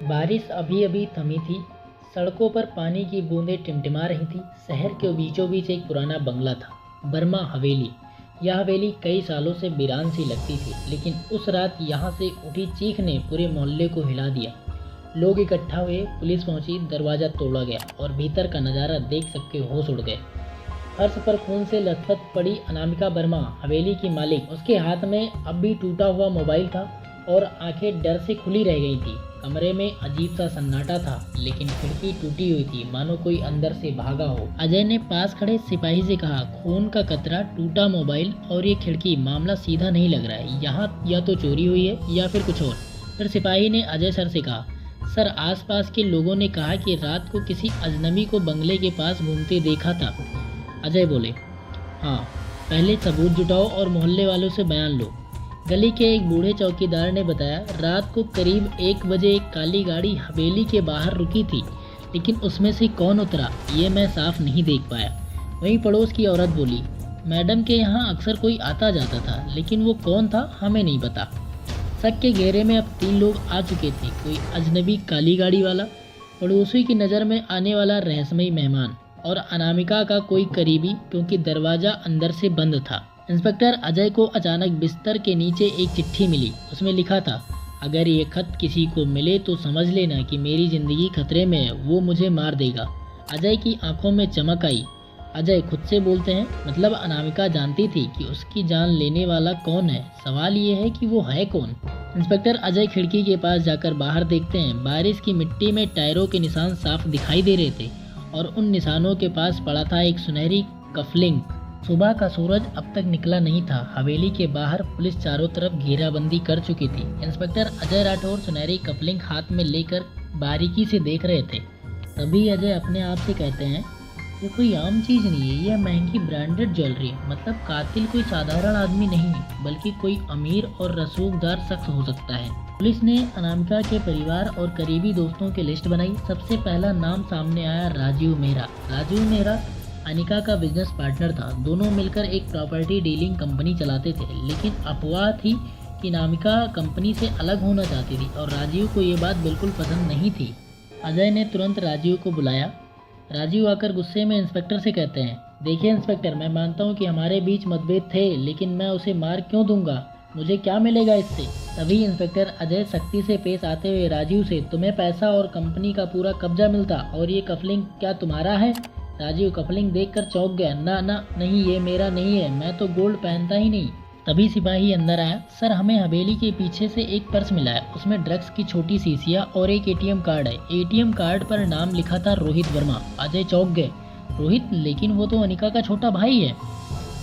बारिश अभी अभी थमी थी। सड़कों पर पानी की बूंदें टिमटिमा रही थी। शहर के बीचों बीच एक पुराना बंगला था, बर्मा हवेली। यह हवेली कई सालों से वीरान सी लगती थी, लेकिन उस रात यहाँ से उठी चीख ने पूरे मोहल्ले को हिला दिया। लोग इकट्ठा हुए, पुलिस पहुंची, दरवाज़ा तोड़ा गया और भीतर का नज़ारा देख सबके होश उड़ गए। फर्श पर खून से लथपथ पड़ी अनामिका वर्मा, हवेली की मालिक। उसके हाथ में अब भी टूटा हुआ मोबाइल था और आंखें डर से खुली रह गई थी। कमरे में अजीब सा सन्नाटा था, लेकिन खिड़की टूटी हुई थी, मानो कोई अंदर से भागा हो। अजय ने पास खड़े सिपाही से कहा, खून का कतरा, टूटा मोबाइल और ये खिड़की, मामला सीधा नहीं लग रहा है। यहाँ या तो चोरी हुई है या फिर कुछ और। फिर सिपाही ने अजय सर से कहा, सर आसपास के लोगों ने कहा कि रात को किसी अजनबी को बंगले के पास घूमते देखा था। अजय बोले, हाँ, पहले सबूत जुटाओ और मोहल्ले वालों से बयान लो। गली के एक बूढ़े चौकीदार ने बताया, रात को करीब 1 बजे एक काली गाड़ी हवेली के बाहर रुकी थी, लेकिन उसमें से कौन उतरा ये मैं साफ नहीं देख पाया। वहीं पड़ोस की औरत बोली, मैडम के यहाँ अक्सर कोई आता जाता था, लेकिन वो कौन था हमें नहीं पता। शक के घेरे में अब 3 लोग आ चुके थे, कोई अजनबी काली गाड़ी वाला, पड़ोसी की नज़र में आने वाला रहस्यमयी मेहमान और अनामिका का कोई करीबी, क्योंकि दरवाज़ा अंदर से बंद था। इंस्पेक्टर अजय को अचानक बिस्तर के नीचे एक चिट्ठी मिली। उसमें लिखा था, अगर ये खत किसी को मिले तो समझ लेना कि मेरी ज़िंदगी खतरे में है, वो मुझे मार देगा। अजय की आंखों में चमक आई। अजय खुद से बोलते हैं, मतलब अनामिका जानती थी कि उसकी जान लेने वाला कौन है, सवाल ये है कि वो है कौन। इंस्पेक्टर अजय खिड़की के पास जाकर बाहर देखते हैं। बारिश की मिट्टी में टायरों के निशान साफ दिखाई दे रहे थे और उन निशानों के पास पड़ा था एक सुनहरी कफलिंग। सुबह का सूरज अब तक निकला नहीं था। हवेली के बाहर पुलिस चारों तरफ घेराबंदी कर चुकी थी। इंस्पेक्टर अजय राठौर सुनहरी कफलिंग हाथ में लेकर बारीकी से देख रहे थे। तभी अजय अपने आप से कहते हैं, ये कोई आम चीज़ नहीं है, यह महंगी ब्रांडेड ज्वेलरी है। मतलब कातिल कोई साधारण आदमी नहीं है, बल्कि कोई अमीर और रसूखदार शख्स हो सकता है। पुलिस ने अनामिका के परिवार और करीबी दोस्तों की लिस्ट बनाई। सबसे पहला नाम सामने आया राजीव मेहरा। राजीव मेहरा अनिका का बिजनेस पार्टनर था। दोनों मिलकर एक प्रॉपर्टी डीलिंग कंपनी चलाते थे, लेकिन अफवाह थी कि अनामिका कंपनी से अलग होना चाहती थी और राजीव को ये बात बिल्कुल पसंद नहीं थी। अजय ने तुरंत राजीव को बुलाया। राजीव आकर गुस्से में इंस्पेक्टर से कहते हैं, देखिए इंस्पेक्टर, मैं मानता हूँ कि हमारे बीच मतभेद थे, लेकिन मैं उसे मार क्यों दूंगा, मुझे क्या मिलेगा इससे। तभी इंस्पेक्टर अजय सख्ती से पेश आते हुए राजीव से, तुम्हें पैसा और कंपनी का पूरा कब्जा मिलता, और ये कफलिंग क्या तुम्हारा है। राजीव कफलिंग देखकर चौंक गया। ना ना नहीं, ये मेरा नहीं है, मैं तो गोल्ड पहनता ही नहीं। तभी सिपाही अंदर आया। सर, हमें हवेली के पीछे से एक पर्स मिला है, उसमें ड्रग्स की छोटी शीशियाँ और एक एटीएम कार्ड है। एटीएम कार्ड पर नाम लिखा था रोहित वर्मा। अजय चौंक गए। रोहित? लेकिन वो तो अनिका का छोटा भाई है।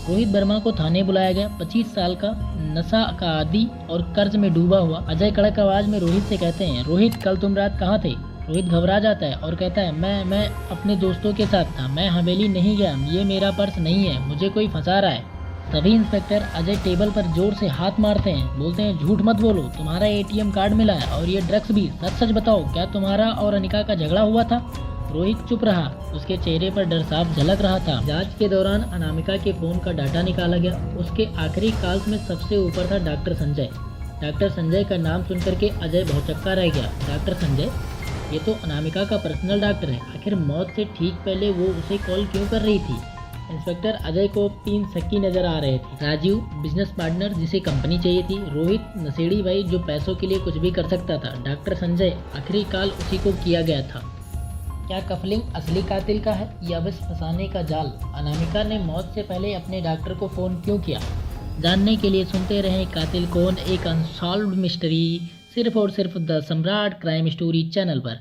रोहित वर्मा को थाने बुलाया गया। 25 साल का, नशा का आदी और कर्ज में डूबा हुआ। अजय कड़क आवाज में रोहित से कहते हैं, रोहित कल तुम रात कहाँ थे। रोहित घबरा जाता है और कहता है, मैं अपने दोस्तों के साथ था, मैं हवेली नहीं गया, ये मेरा पर्स नहीं है, मुझे कोई फंसा रहा है। तभी इंस्पेक्टर अजय टेबल पर जोर से हाथ मारते हैं, बोलते हैं, झूठ मत बोलो, तुम्हारा एटीएम कार्ड मिला है और ये ड्रग्स भी। सच सच बताओ, क्या तुम्हारा और अनिका का झगड़ा हुआ था। रोहित चुप रहा, उसके चेहरे पर डर साफ झलक रहा था। जांच के दौरान अनामिका के फोन का डाटा निकाला गया। उसके आखिरी कॉल्स में सबसे ऊपर था डॉक्टर संजय। डॉक्टर संजय का नाम सुनकर के अजय भौचक्का रह गया। डॉक्टर संजय? ये तो अनामिका का पर्सनल डॉक्टर है, आखिर मौत से ठीक पहले वो उसे कॉल क्यों कर रही थी। इंस्पेक्टर अजय को 3 शक्की नजर आ रहे थे। राजीव, बिजनेस पार्टनर जिसे कंपनी चाहिए थी। रोहित, नशेड़ी भाई जो पैसों के लिए कुछ भी कर सकता था। डॉक्टर संजय, आखिरी कॉल उसी को किया गया था। क्या कफलिंग असली कातिल का है या बस फंसाने का जाल। अनामिका ने मौत से पहले अपने डॉक्टर को फ़ोन क्यों किया। जानने के लिए सुनते रहें कातिल कौन, एक अनसॉल्व्ड मिस्ट्री, सिर्फ और सिर्फ द सम्राट क्राइम स्टोरी चैनल पर।